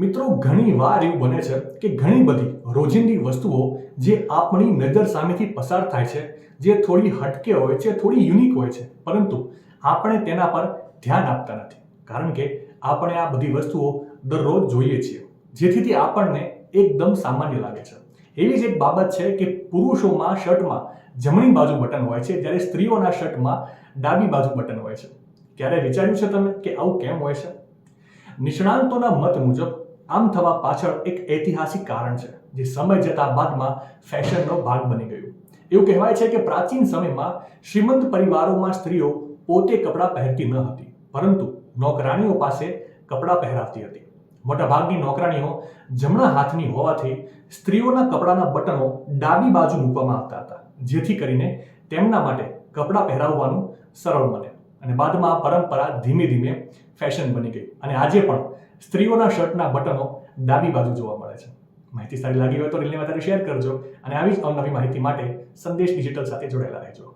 મિત્રો ઘણી વાર એવું બને છે કે ઘણી બધી રોજિંદી વસ્તુઓ જે આપણી નજર સામેથી પસાર થાય છે, જે થોડી હટકે હોય છે, થોડી યુનિક હોય છે, પરંતુ આપણે તેના પર ધ્યાન આપતા નથી, કારણ કે આપણે આ બધી વસ્તુઓ દરરોજ જોઈએ છીએ, જેથી તે આપણને એકદમ સામાન્ય લાગે છે. એવી જ એક બાબત છે કે પુરુષોમાં શર્ટમાં જમણી બાજુ બટન હોય છે, જ્યારે સ્ત્રીઓના શર્ટમાં ડાબી બાજુ બટન હોય છે. ક્યારે વિચાર્યું છે તમે કે આવું કેમ હોય છે? નિષ્ણાંતોના મત મુજબ આમ થવા પાછળ એક ઐતિહાસિક કારણ છે, જે સમય જતા બાદમાં ફેશનનો ભાગ બની ગયું. એવું કહેવાય છે કે પ્રાચીન સમયમાં શ્રીમંત પરિવારોમાં સ્ત્રીઓ પોતે કપડાં પહેરતી ન હતી, પરંતુ નોકરાણીઓ પાસે કપડાં પહેરાવતી હતી. મોટાભાગની નોકરાણીઓ જમણા હાથની હોવાથી સ્ત્રીઓના કપડાના બટનો ડાબી બાજુ મૂકવામાં આવતા હતા, જેથી કરીને તેમના માટે કપડાં પહેરાવવાનું સરળ બને. અને બાદમાં આ પરંપરા ધીમે ધીમે ફેશન બની ગઈ અને આજે પણ સ્ત્રીઓના શર્ટના બટનો ડાબી બાજુ જોવા મળે છે. માહિતી સારી લાગી હોય તો રીલને વધારે શેર કરજો અને આવી જ અવનવી માહિતી માટે સંદેશ ડિજિટલ સાથે જોડાયેલા રહેજો.